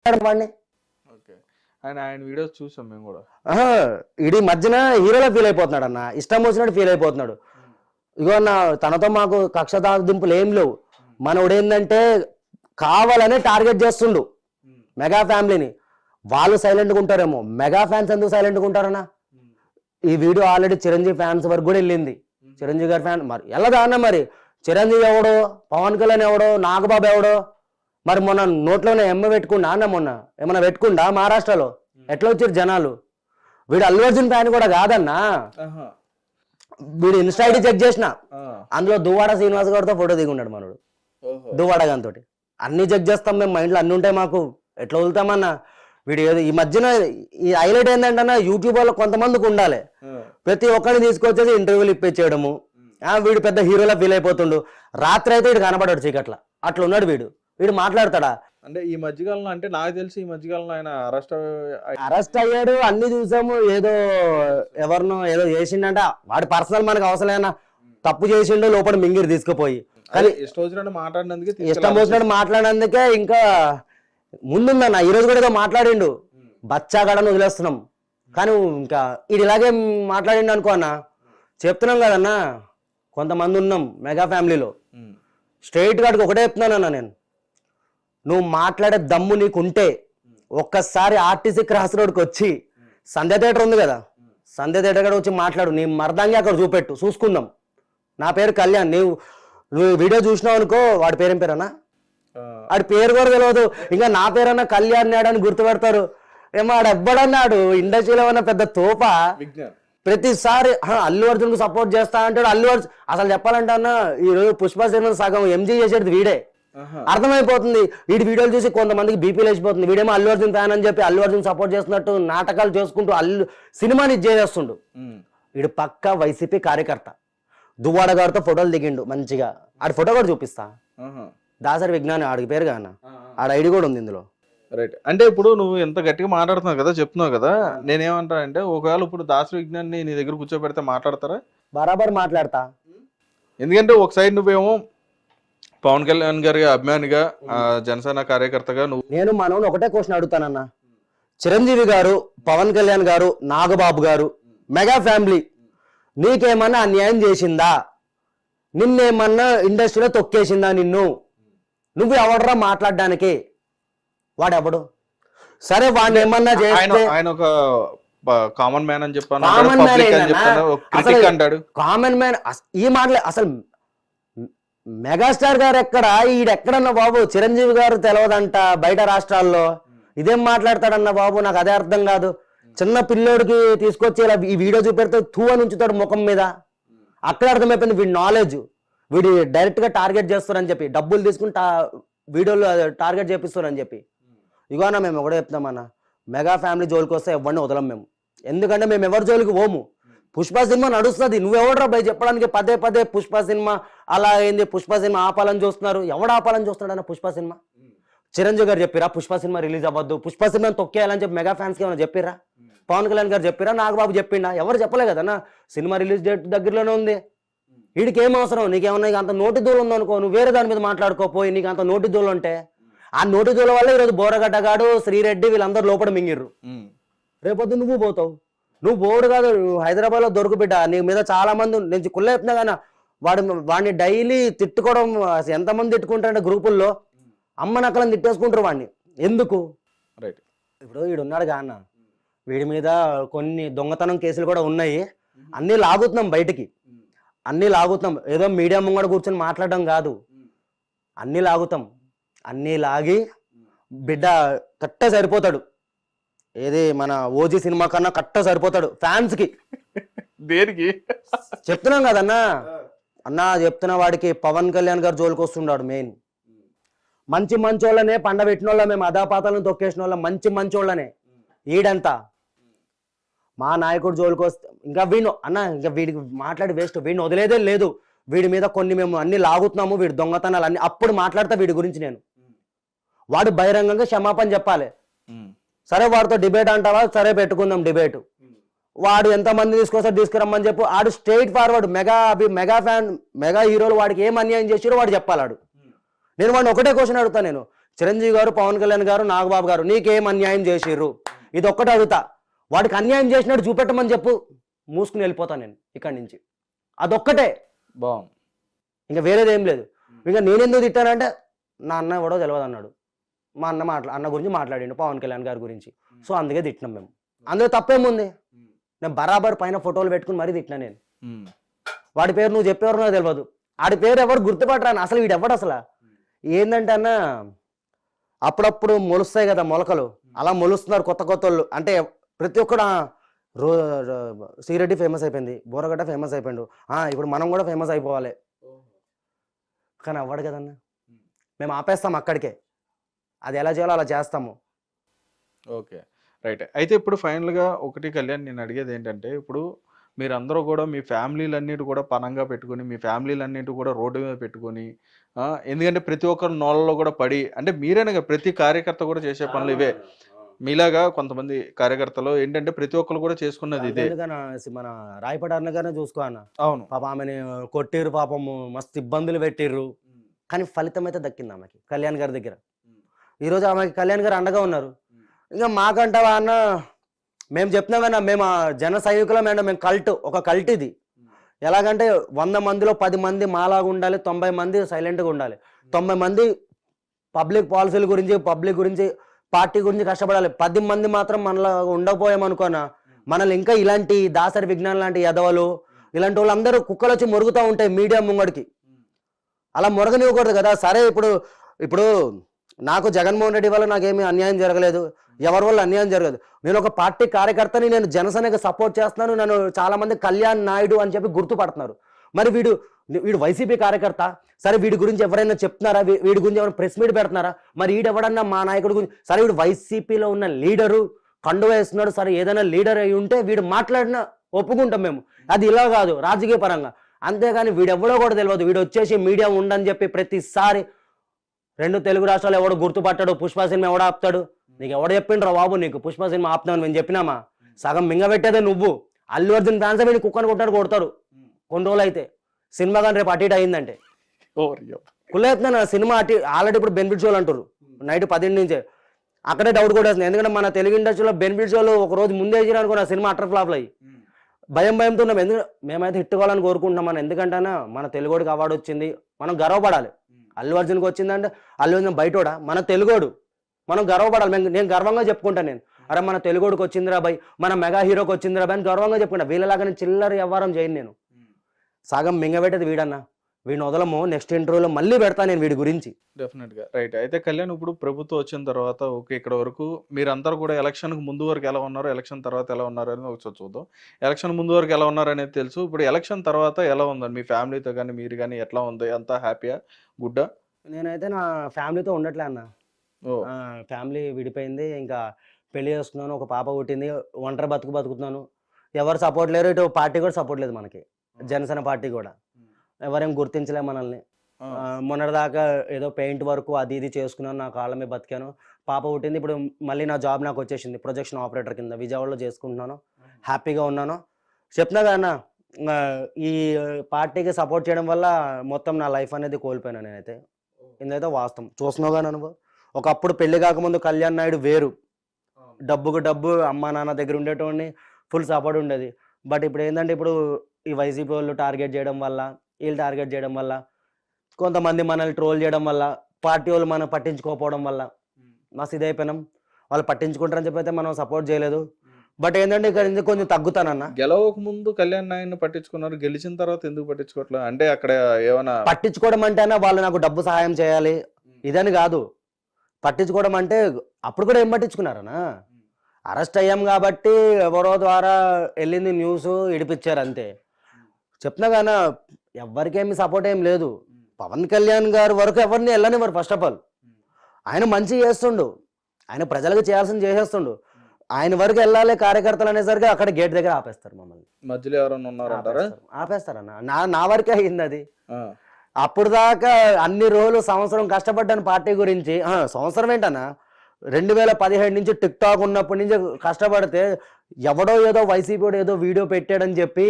వాడిని. ఆయన వీడియోస్ చూసాం మేము కూడా. ఇడి మధ్యన హీరోలో ఫీల్ అయిపోతున్నాడు అన్న, ఇష్టం వచ్చినట్టు ఫీల్ అయిపోతున్నాడు. ఇగో అన్న తనతో మాకు కక్ష దింపులు ఏం లేవు. మనోడు ఏంటంటే కావాలనే టార్గెట్ చేస్తుండు మెగా ఫ్యామిలీని. వాళ్ళు సైలెంట్గా ఉంటారేమో, మెగా ఫ్యాన్స్ ఎందుకు సైలెంట్గా ఉంటారన్న? ఈ వీడియో ఆల్రెడీ చిరంజీవి ఫ్యాన్స్ వరకు కూడా వెళ్ళింది. చిరంజీవి గారి ఫ్యాన్ మరి వెళ్ళదా అన్న? మరి చిరంజీవి ఎవడో, పవన్ కళ్యాణ్ ఎవడో, నాగబాబు ఎవడో, మరి మొన్న నోట్లోనే ఎమ్మ పెట్టుకుండా అన్న, మొన్న ఏమన్నా పెట్టుకుండా మహారాష్ట్రలో ఎట్లా వచ్చారు జనాలు? వీడు అల్లు అర్జున్ ఫ్యాన్ కూడా కాదన్నా. వీడు ఇన్స్టా ఐడి చెక్ చేసిన, అందులో దువ్వాడ శ్రీనివాస్ గారితో ఫోటో దిగున్నాడు మనోడు. దువ్వాడ గారితో అన్ని చెక్ చేస్తాం మేము, మా ఇంట్లో అన్ని ఉంటాయి మాకు, ఎట్లా వదులుతామన్నా? వీడు ఏదో ఈ మధ్యన ఈ హైలైట్ ఏంటంటే యూట్యూబ్ లో కొంతమందికి ఉండాలి, ప్రతి ఒక్కరిని తీసుకొచ్చేసి ఇంటర్వ్యూలు ఇప్పించేయడము. వీడు పెద్ద హీరోలా ఫీల్ అయిపోతుండు. రాత్రి అయితే వీడు కనబడాడు చీకట్ల, అట్లా ఉన్నాడు వీడు. వీడు మాట్లాడతాడా? అంటే ఈ మధ్యకాలంలో, అంటే నాకు తెలిసి ఈ మధ్యకాలంలో ఆయన అరెస్ట్ అయ్యాడు, అన్ని చూసాము. ఏదో ఎవరినో ఏదో చేసిండంట, వాడి పర్సనల్ మనకు అవసరమైనా తప్పు చేసిండు, లోపల మింగిరి తీసుకుపోయి. కానీ ఇష్టం వచ్చినట్టు మాట్లాడినందుకే ఇంకా ముందుందన్న. ఈరోజు కూడా ఏదో మాట్లాడిండు, బచ్చాగడని వదిలేస్తున్నాం. కానీ ఇంకా ఇది ఇలాగే మాట్లాడిండు అనుకో అన్న, చెప్తున్నాం కదన్నా, కొంతమంది ఉన్నాం మెగా ఫ్యామిలీలో. స్ట్రైట్ గాడికి ఒకటే చెప్తున్నానన్నా నేను, నువ్వు మాట్లాడే దమ్ము నీకుంటే ఒక్కసారి ఆర్టీసీ క్రాస్ రోడ్కి వచ్చి సంధ్య థియేటర్ ఉంది కదా, సంధ్య థియేటర్ కూడా వచ్చి మాట్లాడు. నీ మర్దంగా అక్కడ చూపెట్టు, చూసుకుందాం. నా పేరు కళ్యాణ్, నువ్వు వీడియో చూసినావు అనుకో, వాడి పేరేం పేరన్నా? వాడి పేరు కూడా తెలియదు, ఇంకా నా పేరన్నా కళ్యాణ్ నాడని గుర్తుపెడతారు. ఏమో వాడు ఎవ్వడన్నాడు ఇండస్ట్రీలో ఉన్న పెద్ద తోప. ప్రతిసారి అల్లు అర్జున్ కు సపోర్ట్ చేస్తా అంటాడు. అల్లు అర్జున్ అసలు చెప్పాలంటే అన్న, ఈ రోజు పుష్ప సినిమా సగం ఎంజీ చేసేది వీడే. అర్థమైపోతుంది. వీడి వీడియోలు చూసి కొంతమందికి బీపీ లేచిపోతుంది. వీడేమో అల్లు అర్జున్ ఫ్యాన్ అని చెప్పి అల్లు అర్జున్ సపోర్ట్ చేస్తున్నట్టు నాటకాలు చేసుకుంటూ సినిమాని చేస్తుండు. వీడు పక్కా వైసీపీ కార్యకర్త. దువ్వాడ గారితో ఫోటోలు దిగిండు మంచిగా. ఆడి ఫోటో కూడా చూపిస్తా, దాసరి విజ్ఞాని ఆడికి పేరు కాన, ఆడ ఐడి కూడా ఉంది ఇందులో. రైట్. అంటే ఇప్పుడు నువ్వు ఎంత గట్టిగా మాట్లాడుతున్నావు కదా, చెప్తున్నావు కదా, నేనేమంటా అంటే ఒకవేళ ఇప్పుడు దాసరి విజ్ఞాన్ని నీ దగ్గర కూర్చోబెడితే మాట్లాడతారా? బరాబర్ మాట్లాడతా. ఎందుకంటే ఒక సైడ్ నువ్వేమో పవన్ కళ్యాణ్ గారి అభిమానిగా, జనసేన కార్యకర్తగా నేను మనోని ఒకటే క్వశ్చన్ అడుగుతానన్న. చిరంజీవి గారు, పవన్ కళ్యాణ్ గారు, నాగబాబు గారు, మెగా ఫ్యామిలీ నీకేమన్నా అన్యాయం చేసిందా? నిన్నేమన్నా ఇండస్ట్రీలో తొక్కేసిందా? నువ్వు ఎవడరా మాట్లాడడానికి? వాడెవడు? సరే వాడిని ఏమన్నా చేస్తే ఆయన ఒక కామన్ మ్యాన్ అని చెప్పాను. కామన్ మ్యాన్ ఈ మాటలే. అసలు మెగాస్టార్ గారు ఎక్కడ, ఈడెక్కడన్నా బాబు? చిరంజీవి గారు తెలియదంట బయట రాష్ట్రాల్లో, ఇదేం మాట్లాడతాడన్న బాబు? నాకు అదే అర్థం కాదు. చిన్న పిల్లోడికి తీసుకొచ్చి ఇలా ఈ వీడియో చూపెడితే తూ అని ఉంచుతాడు ముఖం మీద. అక్కడ అర్థమైపోయింది వీడి నాలెడ్జ్. వీడి డైరెక్ట్ గా టార్గెట్ చేస్తారని చెప్పి, డబ్బులు తీసుకుని వీడియోలో టార్గెట్ చేపిస్తారని చెప్పి. ఇగోనా మేము ఒకటే చెప్తామన్నా, మెగా ఫ్యామిలీ జోలికి వస్తే ఎవరిని వదలం మేము. ఎందుకంటే మేము ఎవరి జోలికి పోము. పుష్ప సినిమా నడుస్తుంది, నువ్వెవడరా భయ చెప్పడానికి పదే పదే పుష్ప సినిమా అలా అయింది, పుష్ప సినిమా ఆపాలని చూస్తున్నారు. ఎవడు ఆపాలని చూస్తున్నాడు అన్న పుష్ప సినిమా? చిరంజీవి గారు చెప్పిరా పుష్ప సినిమా రిలీజ్ అవ్వద్దు, పుష్ప సినిమాని తొక్కేయాలని చెప్పి మెగా ఫ్యాన్స్కి ఏమైనా చెప్పిరా? పవన్ కళ్యాణ్ గారు చెప్పిరా? నాగబాబు చెప్పిండా? ఎవరు చెప్పలే కదన్నా. సినిమా రిలీజ్ డేట్ దగ్గరలోనే ఉంది. వీడికి ఏం అవసరం? నీకేమన్నా అంత నోటి దూలు ఉందనుకో, నువ్వు వేరే దాని మీద మాట్లాడుకోపోయి. నీకు అంత నోటి దూలు ఉంటే, ఆ నోటి దూల వల్ల ఈరోజు బోరగడ్డగాడు, శ్రీరెడ్డి వీళ్ళందరూ లోపల మింగిర్రు. రేపొద్దు నువ్వు పోతావు. నువ్వు బోర్డు కాదు, హైదరాబాద్ లో దొరుకు బిడ్డ. నీ మీద చాలా మంది నేను కుళ్ళ చెప్తున్నా కానీ వాడిని డైలీ తిట్టుకోవడం. ఎంతమంది తిట్టుకుంటారంటే గ్రూపుల్లో అమ్మ నక్కలను తిట్టేసుకుంటారు వాడిని. ఎందుకు? రైట్. ఇప్పుడు వీడున్నాడు గా అన్న, వీడి మీద కొన్ని దొంగతనం కేసులు కూడా ఉన్నాయి. అన్నీ లాగుతున్నాం బయటికి, అన్నీ లాగుతున్నాం. ఏదో మీడియా ముంగడ కూర్చొని మాట్లాడడం కాదు, అన్నీ లాగుతాం. అన్నీ లాగి బిడ్డ కట్ట సరిపోతాడు. ఏది మన ఓజీ సినిమా కన్నా కట్ట సరిపోతాడు ఫ్యాన్స్ కి. దేనికి చెప్తున్నాం కదన్నా అన్నా, చెప్తున్న వాడికి పవన్ కళ్యాణ్ గారు జోలికి వస్తున్నాడు. మెయిన్ మంచి మంచోళ్ళనే పండబెట్టిన వాళ్ళ, మేము అదాపాతాలను తొక్కేసిన వాళ్ళ, మంచి మంచోళ్ళనే. ఈడంతా మా నాయకుడు జోలికి వస్తే ఇంకా వీడు అన్న, ఇంకా వీడికి మాట్లాడి వేస్ట్. వీడిని వదిలేదే లేదు. వీడి మీద కొన్ని మేము అన్ని లాగుతున్నాము, వీడి దొంగతనాలు అన్ని. అప్పుడు మాట్లాడతా వీడి గురించి నేను. వాడు బహిరంగంగా క్షమాపణ చెప్పాలి. సరే వాడితో డిబేట్ అంటావా? సరే పెట్టుకుందాం డిబేట్. వాడు ఎంతమంది తీసుకురమ్మని చెప్పు. ఆడు straight forward. Mega fan, mega హీరోలు వాడికి ఏం అన్యాయం చేసిరో వాడు చెప్పాలి. నేను వాడిని ఒకటే క్వశ్చన్ అడుగుతాను. నేను చిరంజీవి గారు, పవన్ కళ్యాణ్ గారు, నాగబాబు గారు నీకేం అన్యాయం చేసిర్రు, ఇది ఒక్కటి అడుగుతా, వాడికి అన్యాయం చేసినట్టు చూపెట్టమని చెప్పు, మూసుకుని వెళ్ళిపోతాను నేను ఇక్కడి నుంచి. అదొక్కటే, బాగుంది. ఇంకా వేరేది ఏం లేదు. ఇంకా నేనెందుకు తిట్టానంటే నా అన్న ఎవడో తెలియదు అన్నాడు, మా అన్న గురించి మాట్లాడిండు పవన్ కళ్యాణ్ గారి గురించి, సో అందుకే తిట్టినాం మేము. అందులో తప్పేముంది, నేను బరాబర్ పైన ఫోటోలు పెట్టుకుని మరీ తిట్టినా నేను. వాడి పేరు నువ్వు చెప్పేవారు నాకు తెలియదు, ఆడి పేరు ఎవరు గుర్తుపట్టరాను, అసలు వీడు ఎవడు అసలు. ఏంటంటే అన్న అప్పుడప్పుడు మొలుస్తాయి కదా మొలకలు, అలా మొలుస్తున్నారు కొత్త కొత్త వాళ్ళు. అంటే ప్రతి ఒక్కడు శ్రీరెడ్డి ఫేమస్ అయిపోయింది, బోరగడ్డ ఫేమస్ అయిపోయిండు, ఇప్పుడు మనం కూడా ఫేమస్ అయిపోవాలి. కానీ అవ్వడు కదన్న, మేము ఆపేస్తాం అక్కడికే, అది ఎలా చేయాలో అలా చేస్తాము. Okay, right. అయితే ఇప్పుడు ఫైనల్గా ఒకటి కళ్యాణ్, నేను అడిగేది ఏంటంటే, ఇప్పుడు మీరందరూ కూడా మీ ఫ్యామిలీలన్నిటి కూడా పనంగా పెట్టుకొని, మీ ఫ్యామిలీలన్నిటి కూడా రోడ్డు మీద పెట్టుకొని, ఎందుకంటే ప్రతి ఒక్కరు నోళ్ళలో కూడా పడి, అంటే మీరేనా ప్రతి కార్యకర్త కూడా చేసే పనులు ఇవే, మీలాగా కొంతమంది కార్యకర్తలు ఏంటంటే ప్రతి ఒక్కరు కూడా చేసుకున్నది ఇదే. మన రాయపడి అన్నగానే చూసుకో అన్న, అవును పాప ఆమెని కొట్టిర్రు, పాపము మస్తు ఇబ్బందులు పెట్టిర్రు, కానీ ఫలితం అయితే దక్కింది ఆమెకి కళ్యాణ్ గారి దగ్గర. ఈరోజు ఆమెకి కళ్యాణ్ గారు అండగా ఉన్నారు. ఇంకా మాకంటావా అన్న, మేము చెప్తున్నామన్నా, మేము జన సైనికులమైనా, మేము ఒక కల్ట్ ఇది. ఎలాగంటే 100 మందిలో 10 మంది మాలాగా ఉండాలి, 90 మంది సైలెంట్గా ఉండాలి, 90 మంది పబ్లిక్ పాలసీల గురించి, పబ్లిక్ గురించి, పార్టీ గురించి కష్టపడాలి. 10 మంది మాత్రం మనలా ఉండకపోయామనుకోనా, మనల్ని ఇంకా ఇలాంటి దాసరి విజ్ఞానం లాంటి ఎదవలు, ఇలాంటి వాళ్ళందరూ కుక్కలు వచ్చి మొరుగుతూ ఉంటాయి మీడియా ముంగడికి. అలా మొరగనివ్వకూడదు కదా. సరే ఇప్పుడు నాకు జగన్మోహన్ రెడ్డి వల్ల నాకేమీ అన్యాయం జరగలేదు, ఎవరి వల్ల అన్యాయం జరగదు. నేను ఒక పార్టీ కార్యకర్తని, నేను జనసేనకి సపోర్ట్ చేస్తున్నాను, నన్ను చాలా మంది కళ్యాణ్ నాయుడు అని చెప్పి గుర్తుపడుతున్నారు. మరి వీడు వైసీపీ కార్యకర్త, సరే వీడి గురించి ఎవరైనా చెప్తున్నారా, వీడి గురించి ఎవరైనా ప్రెస్ మీట్ పెడుతున్నారా, మరి వీడెవడన్నా మా నాయకుడి గురించి, సరే వీడు వైసీపీలో ఉన్న లీడరు కండు వేస్తున్నాడు, సరే ఏదైనా లీడర్ అయి ఉంటే వీడు మాట్లాడినా ఒప్పుకుంటాం మేము, అది ఇలా కాదు రాజకీయ పరంగా. అంతేగాని వీడెవడో కూడా తెలియదు, వీడు వచ్చేసి మీడియా ఉండని చెప్పి ప్రతిసారి 2 తెలుగు రాష్ట్రాలు ఎవడో గుర్తుపట్టాడు, పుష్ప సినిమా ఎవడ ఆపుతాడు, నీకు ఎవడ చెప్పిండ్రా బాబు నీకు పుష్ప సినిమా ఆపుతామని మేము చెప్పినామా? సగం మింగబెట్టేదే నువ్వు. అల్లు అర్జున్ ఫ్యాన్స్ వీడిని కుక్కను కొడతారు కొన్ని రోజులు అయితే, సినిమా కానీ రేపు అటు ఇటు అయిందంటే కుళ్ళేస్తున్నా. సినిమా ఆల్రెడీ ఇప్పుడు బెనిఫిట్ షోలు అంటారు నైట్ 10 నుంచే, అక్కడే డౌట్ కూడా వస్తుంది. ఎందుకంటే మన తెలుగు ఇండస్ట్రీలో బెనిఫిట్ షోలు ఒక రోజు ముందే వేసినారనుకో నా సినిమా అటర్ ఫ్లాప్లు అయ్యి భయంతో ఉన్నాం. ఎందుకంటే మేమైతే హిట్ కావాలని కోరుకుంటున్నాం. మనం ఎందుకంటే మన తెలుగోడికి అవార్డు వచ్చింది, మనం గర్వపడాలి. అల్లు అర్జున్కి వచ్చిందంటే అల్లు అర్జున్ బయటోడా, మన తెలుగోడు, మనం గర్వపడాలి. నేను గర్వంగా చెప్పుకుంటాను, నేను అరే మన తెలుగోడికి వచ్చిందిరా బాయ్, మన మెగా హీరోకి వచ్చిందిరా బాయ్ అని గర్వంగా చెప్పుకుంటా. వీళ్ళలాగా నేను చిల్లర వ్యవహారం చేయను. నేను సగం మింగబెట్టేది వీడన్నా, వీడిని వదలము. నెక్స్ట్ ఇంటర్వ్యూలో మళ్ళీ పెడతా నేను వీడి గురించి. డెఫినెట్గా రైట్. అయితే కళ్యాణ్, ఇప్పుడు ప్రభుత్వం వచ్చిన తర్వాత ఓకే, ఇక్కడ వరకు మీరందరూ కూడా ఎలక్షన్కి ముందు వరకు ఎలా ఉన్నారు, ఎలక్షన్ తర్వాత ఎలా ఉన్నారు అనేది ఒకసారి చూద్దాం. ఎలక్షన్ ముందు వరకు ఎలా ఉన్నారు అనేది తెలుసు, ఇప్పుడు ఎలక్షన్ తర్వాత ఎలా ఉందండి మీ ఫ్యామిలీతో కానీ మీరు కానీ, ఎట్లా ఉంది, అంతా హ్యాపీయా, గుడ్డా? నేనైతే నా ఫ్యామిలీతో ఉండట్లే అన్న, ఫ్యామిలీ విడిపోయింది, ఇంకా పెళ్లి చేసుకున్నాను, ఒక పాప పుట్టింది, ఒంటరి బతుకుతున్నాను, ఎవరు సపోర్ట్ లేరు, ఇటు పార్టీ కూడా సపోర్ట్ లేదు మనకి, జనసేన పార్టీ కూడా ఎవరేం గుర్తించలే మనల్ని. మొన్నటిదాకా ఏదో పెయింట్ వర్క్ అది ఇది చేసుకున్నాను, నా కాళ్ళ మీద బతికాను, పాప పుట్టింది, ఇప్పుడు మళ్ళీ నా జాబ్ నాకు వచ్చేసింది, ప్రొజెక్షన్ ఆపరేటర్ కింద విజయవాడలో చేసుకుంటున్నాను, హ్యాపీగా ఉన్నాను. చెప్తున్నా కదన్నా, ఈ పార్టీకి సపోర్ట్ చేయడం వల్ల మొత్తం నా లైఫ్ అనేది కోల్పోయాను నేనైతే. ఇదైతే వాస్తవం, చూస్తున్నావు కానీ అనుభవం. ఒకప్పుడు పెళ్లి కాకముందు కళ్యాణ్ నాయుడు వేరు, డబ్బుకు డబ్బు, అమ్మా నాన్న దగ్గర ఉండేటోడిని, ఫుల్ సపోర్ట్ ఉండేది. బట్ ఇప్పుడు ఏంటంటే, ఇప్పుడు ఈ వైసీపీ వాళ్ళు టార్గెట్ చేయడం వల్ల, వీళ్ళు టార్గెట్ చేయడం వల్ల, కొంతమంది మనల్ని ట్రోల్ చేయడం వల్ల, పార్టీ వాళ్ళు మనం పట్టించుకోకపోవడం వల్ల మస్తు ఇదైపోయినాం. వాళ్ళు పట్టించుకుంటారని చెప్పి అయితే మనం సపోర్ట్ చేయలేదు. బట్ ఏంటంటే ఇక్కడ కొంచెం తగ్గుతానన్న. గెలవక ముందు కళ్యాణ్ నాయుడిని పట్టించుకున్నారు, గెలిచిన తర్వాత ఎందుకు పట్టించుకోవట్లేదు? అంటే అక్కడ ఏమైనా పట్టించుకోవడం అంటేనా వాళ్ళు నాకు డబ్బు సహాయం చేయాలి ఇదని కాదు. పట్టించుకోవడం అంటే అప్పుడు కూడా ఏం పట్టించుకున్నారనా, అరెస్ట్ అయ్యాం కాబట్టి ఎవరో ద్వారా వెళ్ళింది న్యూస్, ఇడిపించారు అంతే. చెప్తున్నా కానీ ఎవరికేమి సపోర్ట్ ఏం లేదు. పవన్ కళ్యాణ్ గారు వరకు ఎవరిని వెళ్ళనివ్వరు. ఫస్ట్ ఆఫ్ ఆల్ ఆయన మంచి చేస్తుండు, ఆయన ప్రజలకు చేయాల్సింది చేసేస్తుండు. ఆయన వరకు వెళ్ళాలి కార్యకర్తలు అనేసరికి అక్కడ గేట్ దగ్గర ఆపేస్తారు మమ్మల్ని. మధ్యలో ఎవరైనా ఉన్నారంటారా? ఆపేస్తారన్న. నా వరకే అయింది అది. అప్పుడు దాకా అన్ని రోజులు సంవత్సరం కష్టపడ్డాను పార్టీ గురించి. సంవత్సరం ఏంటన్నా, 2017 నుంచి టిక్ టాక్ ఉన్నప్పటి నుంచి కష్టపడితే ఎవడో ఏదో వైసీపీ ఏదో వీడియో పెట్టాడని చెప్పి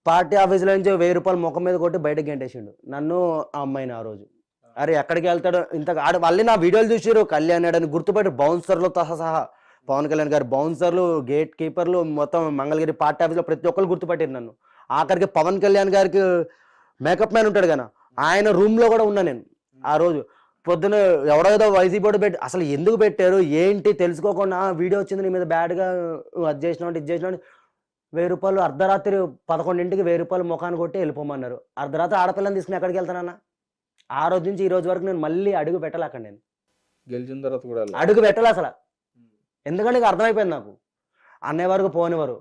పార్టీ ఆఫీసులో నుంచి 1000 రూపాయలు ముఖం మీద కొట్టి బయటకు గెంటేసిండు నన్ను, ఆ అమ్మాయిని. ఆ రోజు అరే ఎక్కడికి వెళ్తాడు ఇంత మళ్ళీ నా వీడియోలు చూసారు కళ్యాణ్ అని గుర్తుపెట్టి బౌన్సర్లతో సహా పవన్ కళ్యాణ్ గారు బౌన్సర్లు గేట్ కీపర్లు మొత్తం మంగళగిరి పార్టీ ఆఫీస్లో ప్రతి ఒక్కరు గుర్తుపట్టారు నన్ను. ఆఖరికి పవన్ కళ్యాణ్ గారికి మేకప్ మ్యాన్ ఉంటాడు కదా ఆయన రూమ్ లో కూడా ఉన్నా నేను ఆ రోజు. పొద్దున ఎవడో ఏదో వైసీపీ పెట్టి అసలు ఎందుకు పెట్టారు ఏంటి తెలుసుకోకుండా వీడియో వచ్చింది నీ మీద బ్యాడ్గా అది చేసినావు ఇది చేసినావు 1000 రూపాయలు అర్ధరాత్రి 11ంటికి 1000 రూపాయలు ముఖాన్ని కొట్టి వెళ్ళిపోమన్నారు. అర్ధరాత్రి ఆడపిల్లని తీసుకుని ఎక్కడికి వెళ్తానన్నా? ఆ రోజు నుంచి ఈ రోజు వరకు నేను మళ్ళీ అడుగు పెట్టాలి అక్కడ. నేను గెలిచిన తర్వాత కూడా అడుగు పెట్టాలి అసలు. ఎందుకంటే ఇక అర్థమైపోయింది నాకు అన్నయ్య వరకు పోనివారు.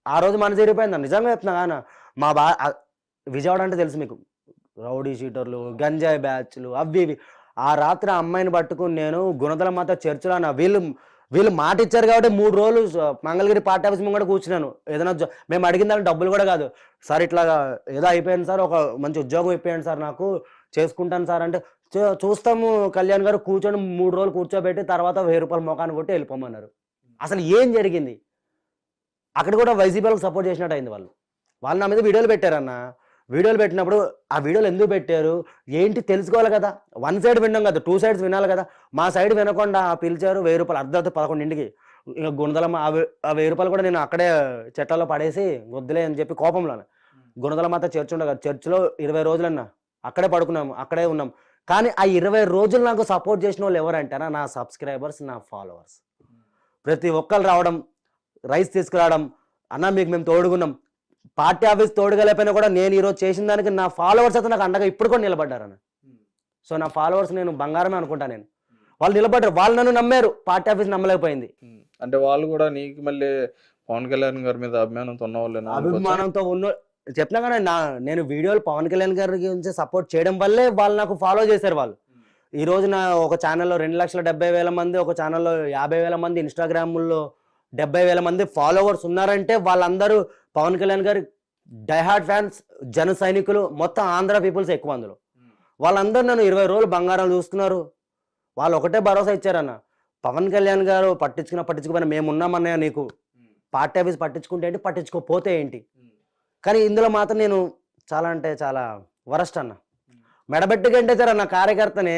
ఆ రోజు మన జరిగిపోయింది నిజంగా చెప్తున్నా కానీ మా విజయవాడ అంటే తెలుసు మీకు, రౌడీ షీటర్లు గంజాయి బ్యాచ్లు అవి ఇవి. ఆ రాత్రి ఆ అమ్మాయిని పట్టుకుని నేను గుణదల మాత చర్చిలో వీళ్ళు మాట ఇచ్చారు కాబట్టి 3 రోజులు మంగళగిరి పార్టీ ఆఫీస్ ముందు కూడా కూర్చున్నాను. ఏదైనా మేము అడిగిన దానికి డబ్బులు కూడా కాదు సార్, ఇట్లా ఏదో అయిపోయింది సార్, ఒక మంచి ఉద్యోగం ఇప్పించండి సార్ నాకు చేసుకుంటాను సార్ అంటే చూస్తాము కళ్యాణ్ గారు కూర్చొని 3 రోజులు కూర్చోబెట్టి తర్వాత 1000 రూపాయలు మొఖాన్ని కొట్టి వెళ్ళిపోమన్నారు. అసలు ఏం జరిగింది అక్కడ? కూడా వైసీపీలకు సపోర్ట్ చేసినట్టు అయింది. వాళ్ళు నా మీద వీడియోలు పెట్టారన్న. వీడియోలు పెట్టినప్పుడు ఆ వీడియోలు ఎందుకు పెట్టారు ఏంటి తెలుసుకోవాలి కదా. 1 సైడ్ విన్నాం కదా, 2 సైడ్స్ వినాలి కదా. మా సైడ్ వినకుండా పిలిచారు 1000 రూపాయలు అర్ధరాత్రి 11ంటికి. ఇంకా గుణదలమ్మ ఆ 1000 రూపాయలు కూడా నేను అక్కడే చెట్టాల్లో పడేసి వద్దులే అని చెప్పి కోపంలోనే గుణదల మాత చర్చ్ ఉండగా చర్చిలో 20 రోజులన్నా అక్కడే పడుకున్నాము, అక్కడే ఉన్నాం. కానీ ఆ 20 రోజులు నాకు సపోర్ట్ చేసిన వాళ్ళు ఎవరంటారా? నా సబ్స్క్రైబర్స్, నా ఫాలోవర్స్. ప్రతి ఒక్కరు రావడం, రైస్ తీసుకురావడం, అన్న మీకు మేము తోడుగున్నాం. పార్టీ ఆఫీస్ తోడుగలేకపోయినా కూడా నేను ఈరోజు చేసిన దానికి నా ఫాలోవర్స్ అయితే నాకు అండగా ఇప్పుడు కూడా నిలబడ్డారన్న. సో నా ఫాలోవర్స్ నేను బంగారమే అనుకుంటా. నేను వాళ్ళు నిలబడ్డారు, వాళ్ళు నన్ను నమ్మారు, పార్టీ ఆఫీస్ నమ్మలేకపోయింది. అంటే వాళ్ళు కూడా నీకు మళ్ళీ పవన్ కళ్యాణ్ గారి మీద అభిమానంతో ఉన్న వాళ్ళు అభిమానంతో ఉన్న చెప్పినా కానీ నేను వీడియోలు పవన్ కళ్యాణ్ గారి గురించి సపోర్ట్ చేయడం వల్లే వాళ్ళు నాకు ఫాలో చేశారు. వాళ్ళు ఈ రోజు నా ఒక ఛానల్లో 2,70,000 మంది, ఒక ఛానల్లో 50,000 మంది, ఇన్స్టాగ్రామ్లో 70,000 మంది ఫాలోవర్స్ ఉన్నారంటే వాళ్ళందరూ పవన్ కళ్యాణ్ గారి డైహార్డ్ ఫ్యాన్స్, జన సైనికులు, మొత్తం ఆంధ్ర పీపుల్స్ ఎక్కువ అందులో. వాళ్ళందరూ నన్ను 20 రోజులు బంగారం చూస్తున్నారు. వాళ్ళు ఒకటే భరోసా ఇచ్చారన్న, పవన్ కళ్యాణ్ గారు పట్టించుకుపోయినా మేము ఉన్నామన్నయ్య, నీకు పార్టీ ఆఫీస్ పట్టించుకుంటే ఏంటి, పట్టించుకోపోతే ఏంటి. కానీ ఇందులో మాత్రం నేను చాలా అంటే చాలా వరస్ట్ అన్న. మెడబెట్టుకంటే సార్ నా కార్యకర్తనే.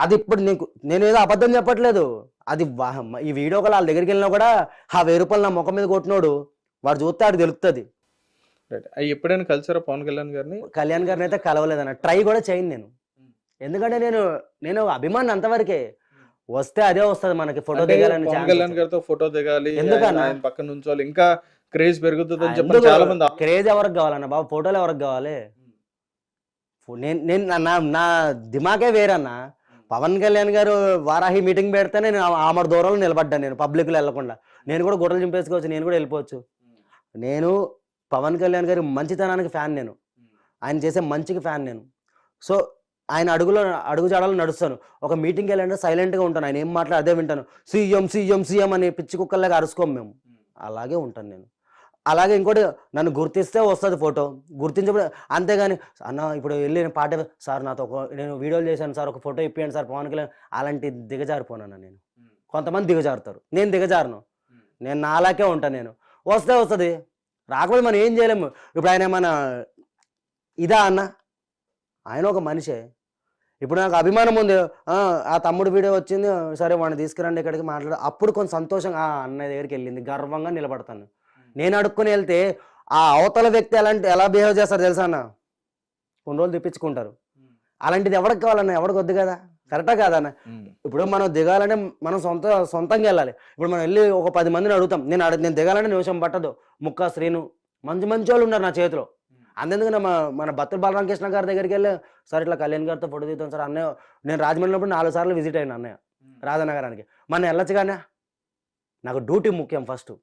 అది ఇప్పుడు నేను ఏదో అబద్ధం చెప్పట్లేదు. అది ఈ వీడియో కాల్ వాళ్ళ దగ్గరికి వెళ్ళినా కూడా ఆ 1000 రూపాయలు నా ముఖం మీద కొట్టినోడు వాడు చూస్తే ఆడు తెలుస్తుంది. ఎప్పుడైనా కలిసారా పవన్ కళ్యాణ్ గారిని? కళ్యాణ్ గారిని అయితే కలవలేదన్న, ట్రై కూడా చేయను నేను. ఎందుకంటే నేను అభిమాని అంతవరకే. వస్తే అదే వస్తుంది మనకి, ఫోటో దిగాలని. పవన్ కళ్యాణ్ గారితో ఫోటో దిగాలి, ఎందుకన్నా పక్కన నుంచోవాలి, ఇంకా క్రేజ్ పెరుగుతుంది అని చెప్పి చాలా మంది. క్రేజ్ ఎవరికి కావాలన్న బాబు, ఫోటోలు ఎవరికి కావాలి? నేను నా దిమాగే వేరన్నా. పవన్ కళ్యాణ్ గారు వారాహి మీటింగ్ పెడితేనే నేను ఆమె దూరంలో నిలబడ్డాను. నేను పబ్లిక్లో వెళ్ళకుండా నేను కూడా గొడవలు చింపేసుకోవచ్చు, నేను కూడా వెళ్ళిపోవచ్చు. నేను పవన్ కళ్యాణ్ గారి మంచితనానికి ఫ్యాన్, నేను ఆయన చేసే మంచికి ఫ్యాన్ నేను. సో ఆయన అడుగు జాడలో నడుస్తాను. ఒక మీటింగ్కి వెళ్ళంటే సైలెంట్గా ఉంటాను, ఆయన ఏం మాట్లాడి అదే వింటాను. సీఎం సీఎం సీఎం అని పిచ్చి కుక్కల్లాగా అరుసుకోము మేము, అలాగే ఉంటాను నేను. అలాగే ఇంకోటి, నన్ను గుర్తిస్తే వస్తుంది ఫోటో, గుర్తించబడి అంతేగాని అన్న ఇప్పుడు వెళ్ళి పాట సార్ నాతో నేను వీడియోలు చేశాను సార్, ఒక ఫోటో ఇప్పియండి సార్ పవన్ కళ్యాణ్, అలాంటి దిగజారిపోనన్నా నేను. కొంతమంది దిగజారుతారు, నేను దిగజారును. నేను నాలాగే ఉంటాను. నేను వస్తే వస్తుంది, రాకపోతే మనం ఏం చేయలేము. ఇప్పుడు ఆయన ఏమన్నా ఇదా అన్న, ఆయన ఒక మనిషే. ఇప్పుడు నాకు అభిమానం ఉంది, ఆ తమ్ముడు వీడియో వచ్చింది సరే వాడిని తీసుకురండి ఇక్కడికి మాట్లాడు, అప్పుడు కొంచెం సంతోషంగా అన్నయ్య దగ్గరికి వెళ్ళింది గర్వంగా నిలబడతాను. నేను అడుక్కుని వెళ్తే ఆ అవతల వ్యక్తి ఎలా బిహేవ్ చేస్తారు తెలుసా అన్న, కొన్ని రోజులు తిప్పించుకుంటారు. అలాంటిది ఎవరికి కావాలన్నా, ఎవరికి వద్దు కదా, కరెక్టా కాదన్న. ఇప్పుడు మనం దిగాలంటే మనం సొంతంగా వెళ్ళాలి. ఇప్పుడు మనం వెళ్ళి ఒక 10 మందిని అడుగుతాం, నేను దిగాలంటే నిమిషం పట్టదు. ముక్క శ్రీను మంచి వాళ్ళు ఉన్నారు నా చేతిలో. అందుకని మన బత్తుల బాలరామకృష్ణ గారి దగ్గరికి వెళ్ళి సార్ ఇట్లా కళ్యాణ్ గారితో ఫోటో తీద్దాం సార్. అన్నయ్య నేను రాజమండ్రిలో 4 సార్లు విజిట్ అయినా అన్నయ్య రాజనగరానికి. మనం వెళ్ళొచ్చు కానీ నాకు డ్యూటీ ముఖ్యం ఫస్ట్.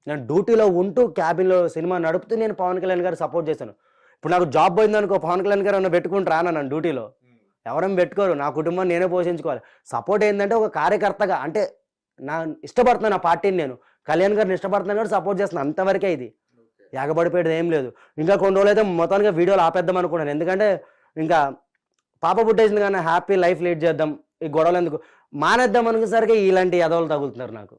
నేను డ్యూటీలో ఉంటూ క్యాబిన్లో సినిమా నడుపుతూ నేను పవన్ కళ్యాణ్ గారు సపోర్ట్ చేశాను. ఇప్పుడు నాకు జాబ్ పోయిందనుకో, పవన్ కళ్యాణ్ గారు ఏమన్నా పెట్టుకుంటారా నన్ను డ్యూటీలో? ఎవరైనా పెట్టుకోరు, నా కుటుంబాన్ని నేనే పోషించుకోవాలి. సపోర్ట్ ఏంటంటే ఒక కార్యకర్తగా, అంటే నా ఇష్టపడుతున్నాను ఆ పార్టీని, నేను కళ్యాణ్ గారిని ఇష్టపడుతున్నాను కూడా సపోర్ట్ చేస్తున్నాను, అంతవరకే. ఇది ఎగబడిపోయేది ఏం లేదు. ఇంకా కొన్ని రోజులు అయితే మొత్తానికి వీడియోలు ఆపేద్దాం అనుకున్నాను. ఎందుకంటే ఇంకా పాప పుట్టేసింది కానీ హ్యాపీ లైఫ్ లీడ్ చేద్దాం, ఈ గొడవలు ఎందుకు మానేద్దాం అనుకునేసరికి ఇలాంటి ఎదవలు తగులుతున్నారు నాకు.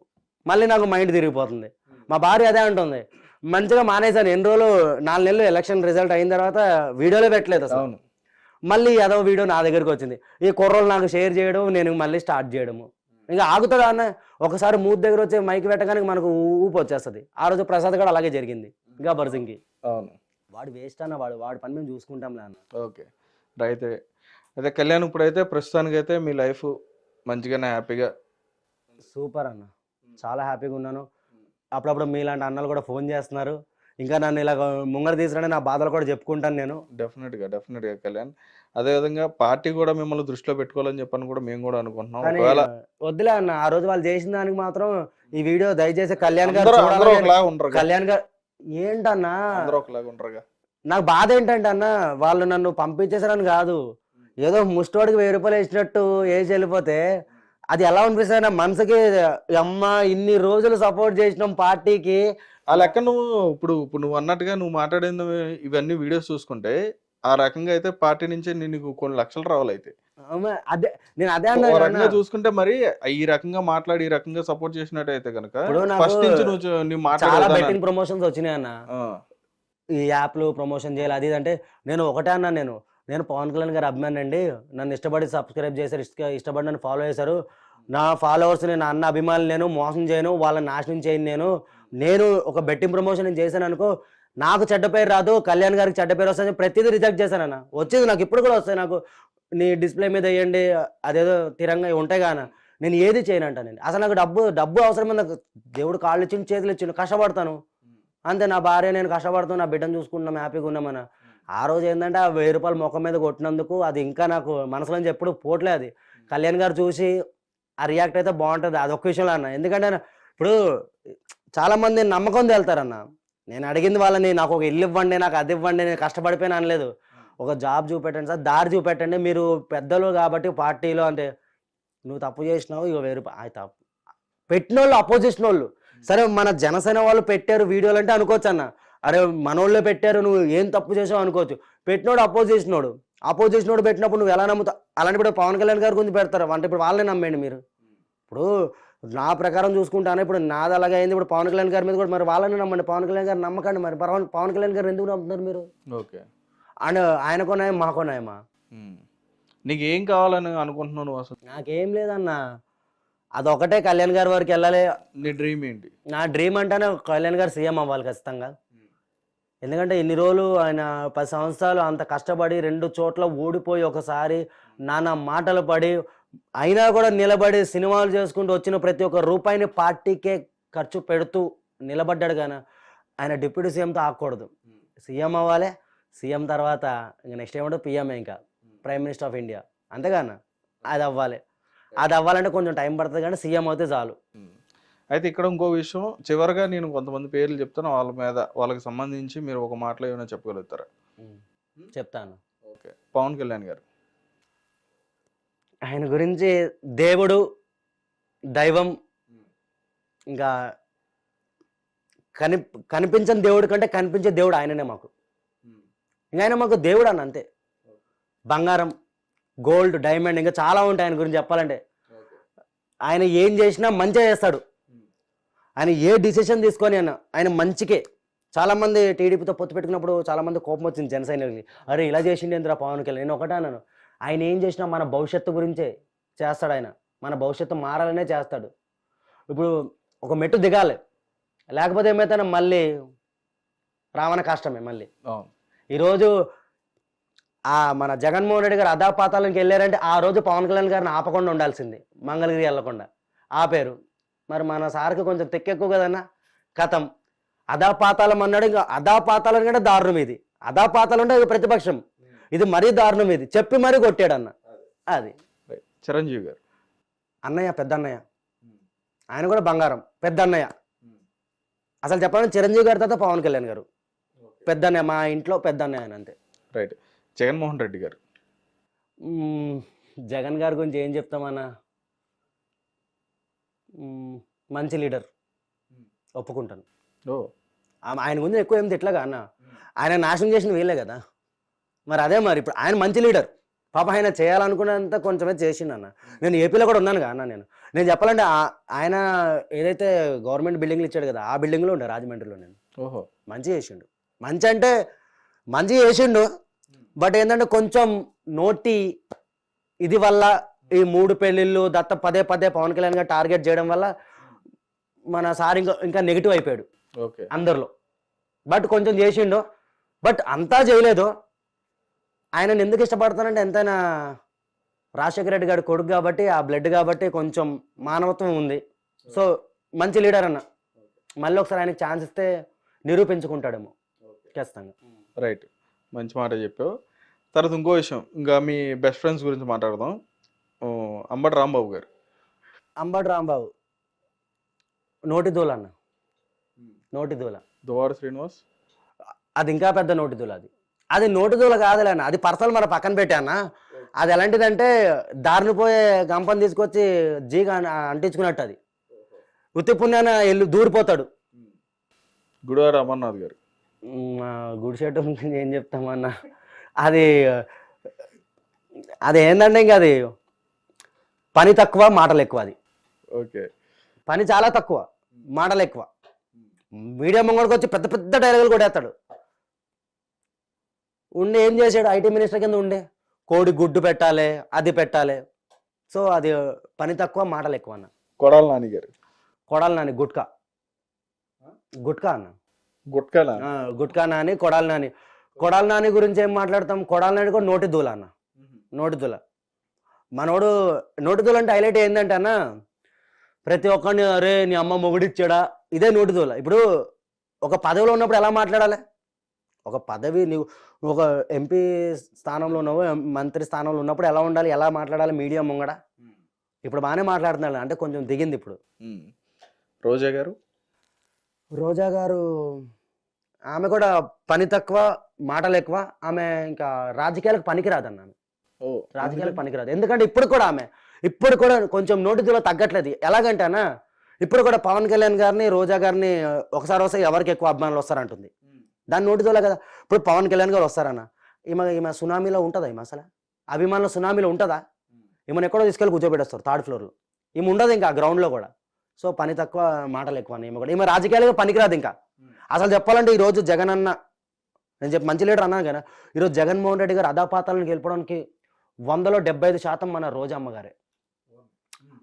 మళ్ళీ నాకు మైండ్ తిరిగిపోతుంది. మా భార్య అదే అంటుంది, మంచిగా మానేశాను. ఎన్ని రోజులు 4 నెలలు ఎలక్షన్ రిజల్ట్ అయిన తర్వాత వీడియోలో పెట్టలేదు అసలు. మళ్ళీ ఏదో వీడియో నా దగ్గరికి వచ్చింది. ఈ కుర్రోళ్ళు నాకు షేర్ చేయడం, నేను మళ్ళీ స్టార్ట్ చేయడము. ఇంకా ఆగుతుందా అన్న? ఒకసారి మూతి దగ్గర వచ్చే మైక్ పెట్టగానే మనకు ఊపు వచ్చేస్తుంది. ఆ రోజు ప్రసాద్ కూడా అలాగే జరిగింది గబ్బర్ సింగ్కి. అవును, వాడు వేస్ట్ అన్న, వాడి పని మేము చూసుకుంటాంలే అన్న. Okay right. అయితే కళ్యాణ్ ఇప్పుడైతే ప్రస్తుతానికి అయితే మీ లైఫ్ మంచిగానే హ్యాపీగా? సూపర్ అన్న, చాలా హ్యాపీగా ఉన్నాను. అప్పుడప్పుడు మీలాంటి అన్నలు కూడా ఫోన్ చేస్తున్నారు. ఇంకా నన్ను ఇలా ముంగర తీసుకురాని నా బాధలు కూడా చెప్పుకుంటాను నేను. డెఫినెట్గా కళ్యాణ్. అదేవిధంగా పార్టీ కూడా మిమ్మల్ని దృష్టిలో పెట్టుకోవాలని చెప్పని కూడా మేము కూడా అనుకుంటున్నాం. కానీ ఒకవేళ వద్దులే అన్న, ఆ రోజు వాళ్ళు చేసిన దానికి మాత్రం ఈ వీడియో దయచేసి కళ్యాణ్ గారు అందరూ చూడాలని- ఒకలాగా ఉండరుగా? కళ్యాణ్ గారు ఏంటన్నా, అందరూ ఒకలాగా ఉండరుగా? నాకు బాధ ఏంటంటే అన్న, వాళ్ళు నన్ను పంపించేసారని కాదు, ఏదో ముష్టోడికి 1000 రూపాయలు వేసినట్టు వేసి వెళ్ళిపోతే అది ఎలా అనిపిస్తుంది నా మనసుకి. అమ్మ ఇన్ని రోజులు సపోర్ట్ చేసినాం పార్టీకి. ఆ లెక్క ఇప్పుడు నువ్వు అన్నట్టుగా నువ్వు మాట్లాడింది ఇవన్నీ వీడియోస్ చూసుకుంటే ఆ రకంగా అయితే పార్టీ నుంచి నీకు కొన్ని లక్షలు రావాలి. అయితే అదే నేను అదే ఓ రకంగా అన్నా. చూసుకుంటే మరి ఈ రకంగా మాట్లాడి ఈ రకంగా సపోర్ట్ చేసినట్టు అయితే కనుక ఇప్పుడు నాకు ఫస్ట్ నుంచి నువ్వు చాలా మాట్లాడే బెట్టింగ్ ప్రమోషన్స్ వచ్చినాయి అన్న. ఈ యాప్లు ప్రమోషన్ చేయాలి అది ఇది అంటే నేను ఒకటే అన్నా, నేను పవన్ కళ్యాణ్ గారు అభిమాని అండి. నన్ను ఇష్టపడి సబ్స్క్రైబ్ చేశారు, ఇష్టపడి నన్ను ఫాలో చేశారు. నా ఫాలోవర్స్ని, నా అన్న అభిమానులు నేను మోసం చేయను, వాళ్ళని నాశనం చేయను. నేను ఒక బెట్టింగ్ ప్రమోషన్ నేను చేశాను అనుకో, నాకు చెడ్డ పేరు రాదు, కళ్యాణ్ గారికి చెడ్డ పేరు వస్తుంది. ప్రతిదీ రిజెక్ట్ చేశానన్న. వచ్చేది నాకు ఇప్పుడు కూడా వస్తాయి. నాకు నీ డిస్ప్లే మీద వేయండి, అదేదో తిరంగా ఉంటాయి కాన, నేను ఏది చేయనంట. నేను అసలు నాకు డబ్బు అవసరమే. నాకు దేవుడు కాళ్ళు ఇచ్చిండు, చేతులు ఇచ్చిండు, కష్టపడతాను అంతే. నా భార్య నేను కష్టపడుతాను, నా బిడ్డను చూసుకుంటున్నాం, హ్యాపీగా ఉన్నామన్న. ఆ రోజు ఏంటంటే ఆ 1000 రూపాయలు ముఖం మీద కొట్టినందుకు అది ఇంకా నాకు మనసులో నుంచి ఎప్పుడు పోట్లే. అది కళ్యాణ్ గారు చూసి ఆ రియాక్ట్ అయితే బాగుంటుంది, అదొక్క విషయంలో అన్న. ఎందుకంటే ఇప్పుడు చాలా మంది నమ్మకం వెళ్తారన్న. నేను అడిగింది వాళ్ళని, నాకు ఒక ఇల్లు ఇవ్వండి, నాకు అది ఇవ్వండి, నేను కష్టపడిపోయినా అనలేదు. ఒక జాబ్ చూపెట్టండి సార్, దారి చూపెట్టండి, మీరు పెద్దలు కాబట్టి పార్టీలో అంటే నువ్వు తప్పు చేసినావు, ఇక 1000 రూపాయలు తప్పు పెట్టిన వాళ్ళు అపోజిషన్ వాళ్ళు. సరే మన జనసేన వాళ్ళు పెట్టారు వీడియోలు అంటే అనుకోవచ్చు అన్న, అరే మనోళ్ళే పెట్టారు, నువ్వు ఏం తప్పు చేసావు అనుకోవచ్చు. పెట్టినోడు అపోజిషనోడు పెట్టినప్పుడు నువ్వు ఎలా నమ్ముతావు? అలాంటి ఇప్పుడు పవన్ కళ్యాణ్ గారి గురించి పెడతారు అంటే ఇప్పుడు వాళ్ళని నమ్మండి మీరు. ఇప్పుడు నా ప్రకారం చూసుకుంటాను, ఇప్పుడు నాది అలాగే అయింది. ఇప్పుడు పవన్ కళ్యాణ్ గారి మీద కూడా మరి వాళ్ళని నమ్మండి, పవన్ కళ్యాణ్ గారు నమ్మకండి. మరి పవన్ కళ్యాణ్ గారు ఎందుకు నమ్ముతున్నారు మీరు? ఓకే, అండ్ ఆయనకో న్యాయం మాకో న్యాయమా? నీకు ఏం కావాలని అనుకుంటున్నావు నువ్వు అసలు? నాకేం లేదన్న, అదొకటే కళ్యాణ్ గారి వరకు వెళ్ళాలి. నీ డ్రీమ్ ఏంటి? నా డ్రీమ్ అంటేనే కళ్యాణ్ గారు సీఎం అవ్వాలి ఖచ్చితంగా. ఎందుకంటే ఇన్ని రోజులు ఆయన 10 సంవత్సరాలు అంత కష్టపడి 2 చోట్ల ఓడిపోయి ఒకసారి నానా మాటలు పడి అయినా కూడా నిలబడి సినిమాలు చేసుకుంటూ వచ్చిన ప్రతి ఒక్క రూపాయిని పార్టీకే ఖర్చు పెడుతూ నిలబడ్డాడు. కానీ ఆయన డిప్యూటీ సీఎంతో ఆగకూడదు, సీఎం అవ్వాలి. సీఎం తర్వాత ఇంకా నెక్స్ట్ ఏమంటే పిఎంఏ, ఇంకా ప్రైమ్ మినిస్టర్ ఆఫ్ ఇండియా, అంతేగాన అది అవ్వాలి. అది అవ్వాలంటే కొంచెం టైం పడుతుంది, కానీ సీఎం అయితే చాలు. అయితే ఇక్కడ ఇంకో విషయం, చివరిగా నేను కొంతమంది పేర్లు చెప్తాను, వాళ్ళకి సంబంధించి మీరు ఒక మాటలో ఏమైనా చెప్పగలుగుతారా? చెప్తాను. ఓకే, పవన్ కళ్యాణ్ గారు. ఆయన గురించి దేవుడు, దైవం, ఇంకా కనిపించని దేవుడు కంటే కనిపించే దేవుడు ఆయననే మాకు. ఇంకా ఆయన మాకు దేవుడు అన్న, అంతే. బంగారం, గోల్డ్, డైమండ్, ఇంకా చాలా ఉంటాయి ఆయన గురించి చెప్పాలంటే. ఆయన ఏం చేసినా మంచిగా చేస్తాడు. ఆయన ఏ డిసిషన్ తీసుకొని ఆయన మంచికే. చాలామంది టీడీపీతో పొత్తు పెట్టుకున్నప్పుడు చాలామంది కోపం వచ్చింది జనసైనికులకి, అరే ఇలా చేసిండి ఎందుకు పవన్ కళ్యాణ్. నేను ఒకటే అన్నాను, ఆయన ఏం చేసినా మన భవిష్యత్తు గురించే చేస్తాడు. ఆయన మన భవిష్యత్తు మారాలనే చేస్తాడు. ఇప్పుడు ఒక మెట్టు దిగాలి, లేకపోతే ఏమైతే మళ్ళీ రావణ కష్టమే. మళ్ళీ ఈరోజు మన జగన్మోహన్ రెడ్డి గారు అధాపాతాలకి వెళ్ళారంటే ఆ రోజు పవన్ కళ్యాణ్ గారిని ఆపకుండా ఉండాల్సింది, మంగళగిరి వెళ్ళకుండా ఆపేరు. మరి మన సార్కి కొంచెం తెక్కెక్కువ కదన్నా. కథం అధాపాతాలం అన్నాడు. ఇంకా అధాపాతాలం కంటే దారుణం ఇది. అధాపాతాలు అంటే అది ప్రతిపక్షం, ఇది మరీ దారుణం. ఇది చెప్పి మరీ కొట్టాడు అన్న. అది చిరంజీవి గారు అన్నయ్య, పెద్ద అన్నయ్య. ఆయన కూడా బంగారం, పెద్ద అన్నయ్య. అసలు చెప్పాలంటే చిరంజీవి గారి తర్వాత పవన్ కళ్యాణ్ గారు పెద్ద అన్నయ్య, మా ఇంట్లో పెద్ద అన్నయ్య ఆయన, అంతే. రైట్. జగన్మోహన్ రెడ్డి గారు. జగన్ గారి గురించి ఏం చెప్తామన్నా, మంచి లీడర్, ఒప్పుకుంటాను. ఆయన గురించి ఎక్కువ ఏం తిట్లగా అన్న, ఆయన నాశనం చేసిన వీళ్ళే కదా. మరి అదే మరి ఇప్పుడు ఆయన మంచి లీడర్, పాప ఆయన చేయాలనుకున్నంత కొంచెమే చేసిండు అన్న. నేను ఏపీలో కూడా ఉన్నాను కదా అన్న. నేను చెప్పాలంటే ఆయన ఏదైతే గవర్నమెంట్ బిల్డింగ్లు ఇచ్చాడు కదా, ఆ బిల్డింగ్లో ఉండే రాజమండ్రిలో. నేను మంచి చేసిండు. మంచి అంటే మంచి చేసిండు, బట్ ఏంటంటే కొంచెం నోటి ఇది వల్ల ఈ 3 పెళ్ళిళ్ళు పదే పదే పవన్ కళ్యాణ్ గారు టార్గెట్ చేయడం వల్ల మన సార్ ఇంకా నెగిటివ్ అయిపోయాడు ఓకే అందరిలో. బట్ కొంచెం చేసిండు, బట్ అంతా చేయలేదు. ఆయనను ఎందుకు ఇష్టపడతానంటే ఎంతైనా రాజశేఖర రెడ్డి గారి కొడుకు కాబట్టి, ఆ బ్లడ్ కాబట్టి కొంచెం మానవత్వం ఉంది. సో మంచి లీడర్ అన్న, మళ్ళీ ఒకసారి ఆయనకి ఛాన్స్ ఇస్తే నిరూపించుకుంటాడేమో ఖచ్చితంగా. రైట్, మంచి మాట చెప్పావు. తర్వాత ఇంకో విషయం, ఇంకా మీ బెస్ట్ ఫ్రెండ్స్ గురించి మాట్లాడదాం. అంబటి రాంబాబు గారు. అంబటి రాంబాబు నోటి దూల అన్న, నోటి దూల. దువ్వాడ శ్రీనివాస్ అది ఇంకా పెద్ద నోటి దూల. అది నోటి దూల కాదులే అన్న, అది పర్సనల్ మన పక్కన పెట్టానా. అది ఎలాంటిదంటే దారిని పోయే గంపని తీసుకొచ్చి జీగా అంటించుకున్నట్టు. అది ఉత్తి పుణ్యాన దూరిపోతాడు. గుడివాడ అమర్నాథ్ గారు. గుడిసెట్టు ఏం చెప్తామన్నా, అది అది ఏంటంటే ఇంకా అది పని తక్కువ మాటలు ఎక్కువ. అది ఓకే, పని చాలా తక్కువ మాటలు ఎక్కువ. మీడియా ముంగడికి వచ్చి పెద్ద పెద్ద డైలాగులు కొట్టేస్తాడు. ఉండి ఏం చేశాడు, ఐటీ మినిస్టర్ కింద ఉండే కోడి గుడ్డు పెట్టాలి, అది పెట్టాలి. సో అది పని తక్కువ మాటలు ఎక్కువ అన్న. కొడాల నాని గారు. కొడాలి నాని గుట్కా అన్న, గుట్కా నాని, కొడాలి నాని. కొడాలి నాని గురించి ఏం మాట్లాడతాం, కొడాలి నాని కూడా నోటి దూల అన్న, నోటి దూల. మనోడు నోటి దూల అంటే హైలైట్ ఏంటంటే అన్న, ప్రతి ఒక్కరిని అరే నీ అమ్మ మొగుడిచ్చాడా, ఇదే నోటి దూల. ఇప్పుడు ఒక పదవిలో ఉన్నప్పుడు ఎలా మాట్లాడాలి, ఒక పదవి నీవు ఒక ఎంపీ స్థానంలో ఉన్నావు, మంత్రి స్థానంలో ఉన్నప్పుడు ఎలా ఉండాలి, ఎలా మాట్లాడాలి మీడియా ముంగడ. ఇప్పుడు బాగానే మాట్లాడుతున్నాడు, అంటే కొంచెం దిగింది ఇప్పుడు. రోజా గారు. రోజా గారు ఆమె కూడా పని తక్కువ మాటలు ఎక్కువ. ఆమె ఇంకా రాజకీయాలకు పనికిరాదన్న, రాజకీయాలకు పనికిరాదు. ఎందుకంటే ఇప్పుడు కూడా కొంచెం నోటి దూల తగ్గట్లేదు. ఎలాగంటే అన్న, ఇప్పుడు కూడా పవన్ కళ్యాణ్ గారిని రోజా గారిని ఒకసారి వస్తే ఎవరికి ఎక్కువ అభిమానులు వస్తారంటుంది, దాని నోటి దూల కదా. ఇప్పుడు పవన్ కళ్యాణ్ గారు వస్తారన్న, ఈమె సునామీలో ఉంటుందా, ఈమె అసలు అభిమానుల సునామీలో ఉంటుందా? ఈమెను ఎక్కడో తీసుకెళ్ళి కూర్చోబెట్టేస్తారు 3rd ఫ్లోర్లో. ఈమె ఉండదు ఇంకా గ్రౌండ్లో కూడా. సో పని తక్కువ మాటలు ఎక్కువ అన్న. ఈమె రాజకీయాలుగా పనికిరాదు ఇంకా. అసలు చెప్పాలంటే ఈరోజు జగన్ అన్న, నేను చెప్పి మంచి లీడర్ అన్నాను కదా, ఈరోజు జగన్మోహన్ రెడ్డి గారు అధాపాతాలను గెలపడానికి 100లో 75% మన రోజమ్మ గారే.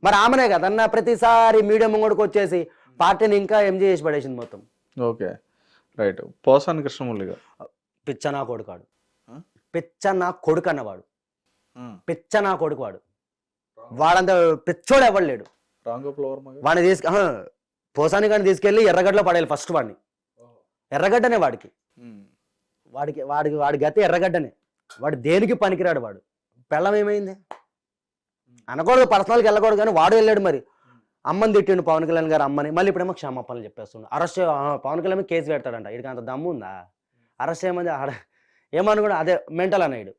మరి ఆమెనే కదన్న ప్రతిసారి మీడియా ముంగడికి వచ్చేసి పార్టీని ఇంకా ఎంజాయ్ చేసి పడేసింది మొత్తం. Okay, right. పోసాని కృష్ణమురళి గారు. పిచ్చనా కొడుకాడు, పిచ్చనా కొడుకు అన్నవాడు, పిచ్చనా కొడుకు వాడు. వాడంత పిచ్చోడు ఎవడు లేడు. వాడిని పోసాని కానీ తీసుకెళ్ళి ఎర్రగడ్డలో పడేయాలి ఫస్ట్. వాడిని ఎర్రగడ్డనే వాడి గతి ఎర్రగడ్డనే. వాడు దేనికి పనికిరాడు. వాడు పెళ్ళం ఏమైంది అనకూడదు, పర్సనల్కి వెళ్ళకూడదు, కానీ వాడు వెళ్ళాడు. మరి అమ్మని తిట్టిండు పవన్ కళ్యాణ్ గారు అమ్మని, మళ్ళీ ఇప్పుడేమో క్షమాపణలు చెప్పేస్తుండు. అరెస్ట్ పవన్ కళ్యాణ్ కేసు పెడతాడంట. ఇడికి అంత దమ్ము ఉందా, అరెస్ట్ చేయమని ఏమనుకోండి, అదే మెంటల్ అన్నాడు.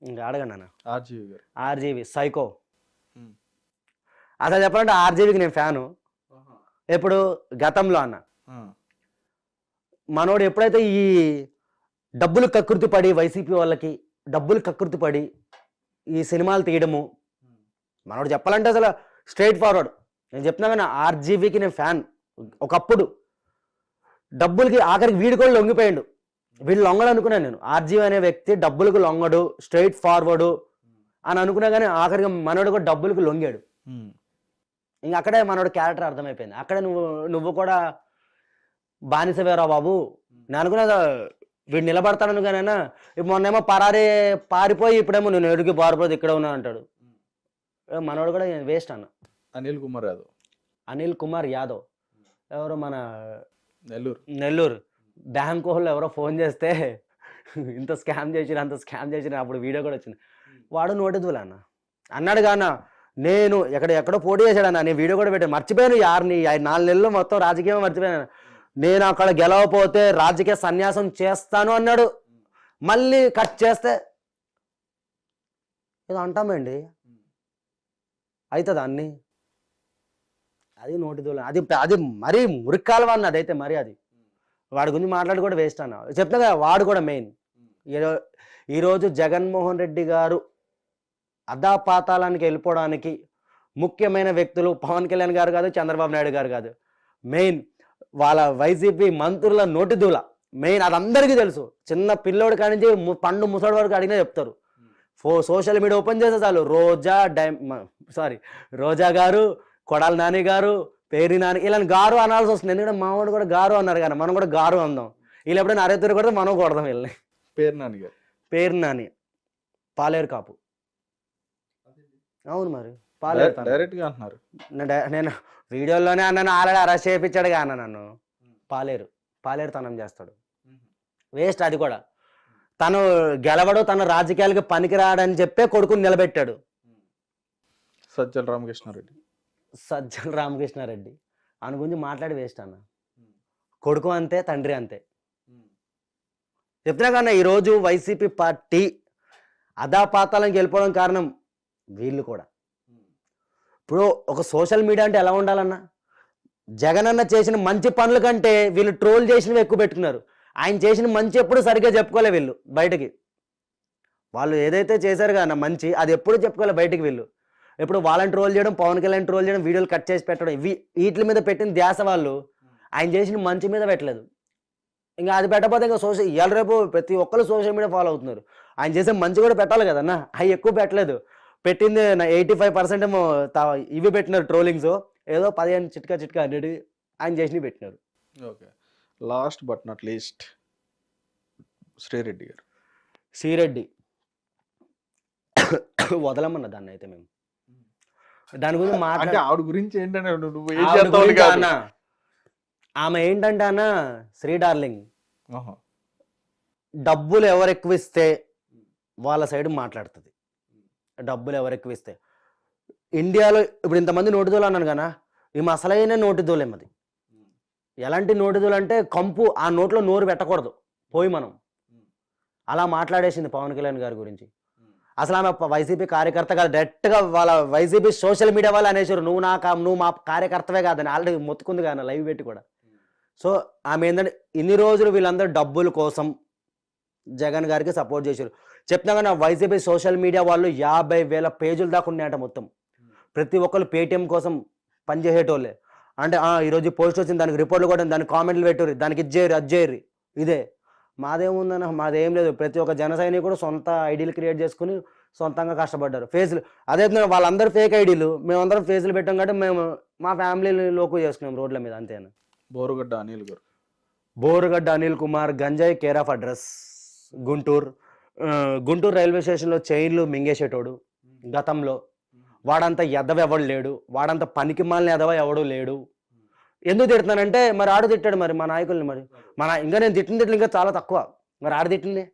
ఇంకా అడగండి అన్న. RGV psycho. అసలు చెప్పాలంటే ఆర్జీవికి నేను ఫ్యాను. ఎప్పుడు గతంలో అన్న, మనోడు ఎప్పుడైతే ఈ డబ్బులు కకృతి పడి, వైసీపీ వాళ్ళకి డబ్బులు కకృతి పడి ఈ సినిమాలు తీయడము, మనోడు చెప్పాలంటే అసలు స్ట్రైట్ ఫార్వర్డ్. నేను చెప్తున్నా కానీ ఆర్జీవికి నేను ఫ్యాన్. ఒకప్పుడు డబ్బులకి ఆఖరికి వీడు కూడా లొంగిపోయాడు. వీళ్ళు లొంగడు అనుకున్నాను నేను. ఆర్జీవి అనే వ్యక్తి డబ్బులకు లొంగడు, స్ట్రైట్ ఫార్వర్డు అని అనుకున్నా కానీ ఆఖరికి మనోడు కూడా డబ్బులకు లొంగాడు. ఇంక అక్కడే మనోడు క్యారెక్టర్ అర్థమైపోయింది. అక్కడే నువ్వు కూడా బానిసవేరా బాబు. నేను అనుకున్నా వీడు నిలబడతాను కానైనా, ఇప్పుడు మొన్నేమో పారిపోయి ఇప్పుడేమో నేను ఎడుగు పారిపోతే ఇక్కడ ఉన్నా అంటాడు. మనోడు కూడా వేస్ట్ అన్న. అనిల్ కుమార్ యాదవ్ ఎవరో మన నెల్లూరు బ్యాంక్ వాళ్ళు ఎవరో ఫోన్ చేస్తే ఇంత స్కామ్ చేసిన అంత స్కామ్ చేసిన అప్పుడు వీడియో కూడా వచ్చింది. వాడు నోటి దూల అన్న అన్నాడు కాన, నేను ఎక్కడో పోటీ చేశాడన్న. నేను వీడియో కూడా పెట్టాను, మర్చిపోయాను 4 నెలలు మొత్తం రాజకీయం మర్చిపోయాను. నేను అక్కడ గెలవపోతే రాజకీయ సన్యాసం చేస్తాను అన్నాడు. మళ్ళీ కట్ చేస్తే ఏదో అంటామండి, అవుతుంది అన్ని. అది నోటి దూల. అది మరీ మురికాలవా అన్న. అదైతే మరి అది వాడి గురించి మాట్లాడి కూడా వేస్ట్ అన్న. చెప్తా కదా, వాడు కూడా మెయిన్. ఈరోజు జగన్మోహన్ రెడ్డి గారు అధాపాతాళానికి వెళ్ళిపోవడానికి ముఖ్యమైన వ్యక్తులు పవన్ కళ్యాణ్ గారు కాదు, చంద్రబాబు నాయుడు గారు కాదు. మెయిన్ వాళ్ళ వైసీపీ మంత్రుల నోటి దూల. మెయిన్ అది అందరికీ తెలుసు. చిన్న పిల్లోడి కాడి నుంచి పండు ముసడి వరకు అడిగినా చెప్తారు. సోషల్ మీడియా ఓపెన్ చేస్తే చాలు రోజా గారు, కొడాలి నాని గారు, పేరి నాని ఇలా గారు అనాల్సి వస్తుంది. ఎందుకంటే మామూలు కూడా గారు అన్నారు కానీ మనం కూడా గారు అందాం. వీళ్ళు ఎప్పుడైనా అరెత్తురు కొడితే మనం కొడదాం వీళ్ళని. పేరు నాని గారు, పేరు నాని పాలేరు కాపు. అవును మరి పాలేరు డైరెక్ట్ గా అంటున్నారు. నేను వీడియోలోనే అన్నాను, ఆల్రెడీ అరెస్ట్ చేయించాడుగా అన్న నన్ను. పాలేరు తనం చేస్తాడు, వేస్ట్. అది కూడా తను గెలవడు, తన రాజకీయాలకి పనికిరాడని చెప్పే కొడుకుని నిలబెట్టాడు. సజ్జల రామకృష్ణారెడ్డి ఆయన గురించి మాట్లాడి వేస్ట్ అన్న. కొడుకు అంతే, తండ్రి అంతే. చెప్తున్నా కన్నా ఈరోజు వైసీపీ పార్టీ అధాపాతాలకు వెళ్ళిపోవడం కారణం వీళ్ళు కూడా. ఇప్పుడు ఒక సోషల్ మీడియా అంటే ఎలా ఉండాలన్నా, జగన్ అన్న చేసిన మంచి పనుల కంటే వీళ్ళు ట్రోల్ చేసినవి ఎక్కువ పెట్టుకున్నారు. ఆయన చేసిన మంచి ఎప్పుడు సరిగ్గా చెప్పుకోలే వీళ్ళు బయటకి. వాళ్ళు ఏదైతే చేశారు కానీ మంచి అది ఎప్పుడు చెప్పుకోలే బయటికి. వీళ్ళు ఎప్పుడు వాళ్ళని ట్రోల్ చేయడం, పవన్ కళ్యాణ్ ట్రోల్ చేయడం, వీడియోలు కట్ చేసి పెట్టడం, వీటి మీద పెట్టిన ధ్యాస వాళ్ళు ఆయన చేసిన మంచి మీద పెట్టలేదు. ఇంకా అది పెట్టకపోతే ఇంకా ఇవాళ రేపు ప్రతి ఒక్కరు సోషల్ మీడియా ఫాలో అవుతున్నారు. ఆయన చేసే మంచి కూడా పెట్టాలి కదన్నా, అవి ఎక్కువ పెట్టలేదు. పెట్టింది 85% ఏమో ఇవి పెట్టినారు ట్రోలింగ్స్, ఏదో 15 చిట్కా అనేది ఆయన చేసినవి పెట్టినారు. Okay, last but not least Sri Reddy గారు. శ్రీరెడ్డి వదలమన్న దాన్ని అయితే మేము దాని గురించి అంటే ఆవిడ గురించి ఏంటంటే నువ్వు ఏం ఆవిడ చేస్తావు గురించి కాదు. అన్న, ఆమె ఏంటంటే అన్న శ్రీ డార్లింగ్, ఆహా. డబ్బులు ఎవరు ఎక్కువ ఇస్తే వాళ్ళ సైడ్ మాట్లాడుతుంది. డబ్బులు ఎవరు ఎక్కువ ఇస్తే ఇండియాలో ఇప్పుడు ఇంతమంది నోటిదోలు అన్నాను కదా, ఈమె అసలైన నోటిదోలేమది. ఎలాంటి నోటిదోలు అంటే కంపు, ఆ నోట్లో నోరు పెట్టకూడదు పోయి మనం. అలా మాట్లాడేసింది పవన్ కళ్యాణ్ గారి గురించి. అసలు ఆమె వైసీపీ కార్యకర్త కాదు, డైరెక్ట్గా వాళ్ళ వైసీపీ సోషల్ మీడియా వాళ్ళు అనేసారు నువ్వు మా కార్యకర్తవే కాదని. ఆల్రెడీ మొత్తుకుంది కానీ లైవ్ పెట్టి కూడా. సో ఆమె ఏంటంటే ఇన్ని రోజులు వీళ్ళందరూ డబ్బుల కోసం జగన్ గారికి సపోర్ట్ చేశారు. చెప్తున్నా కానీ వైసీపీ సోషల్ మీడియా వాళ్ళు 50,000 పేజీలు దాకా ఉన్నాయట మొత్తం. ప్రతి ఒక్కరు పేటిఎం కోసం పనిచేసేటోళ్ళే. అంటే ఈరోజు పోస్ట్ వచ్చింది, దానికి రిపోర్ట్లు కూడా, దానికి కామెంట్లు పెట్టుర్రి, దానికి ఇచ్చేయరు అది చేయరు. ఇదే మాదేముందన్న, మాదేం లేదు. ప్రతి ఒక్క జన సైనికుడు సొంత ఐడీలు క్రియేట్ చేసుకుని సొంతంగా కష్టపడ్డారు. ఫేస్లు అదే వాళ్ళందరూ ఫేక్ ఐడీలు, మేమందరం ఫేస్లు పెట్టాం కాబట్టి మేము మా ఫ్యామిలీ లోకు చేసుకున్నాం రోడ్ల మీద, అంతేనా. బోరుగడ్డ అనిల్ కుమార్ గంజాయి care of address Guntur railway స్టేషన్లో చైన్లు మింగేసేటోడు. గతంలో వాడంతా ఎదవ ఎవడు లేడు, వాడంతా పనికి మాలిన ఎదవ ఎవడు లేడు. ఎందుకు తిడుతున్నానంటే మరి ఆడు తిట్టాడు మరి మా నాయకుల్ని. మరి ఇంకా నేను తిట్టిన ఇంకా చాలా తక్కువ. మరి ఆడు తిట్టింది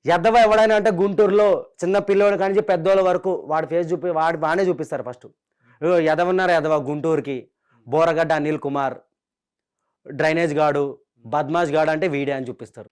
ఎద్దవ ఎవడైనా అంటే గుంటూరులో చిన్న పిల్లోడు కానీ పెద్దోళ్ళ వరకు వాడి ఫేస్ వాడే చూపిస్తారు ఫస్ట్. ఎదవన్నారు ఎదవ గుంటూరుకి, బోరగడ్డ అనిల్ కుమార్, డ్రైనేజ్ గాడు, బద్మాష్ గాడు అంటే వీడే అని చూపిస్తారు.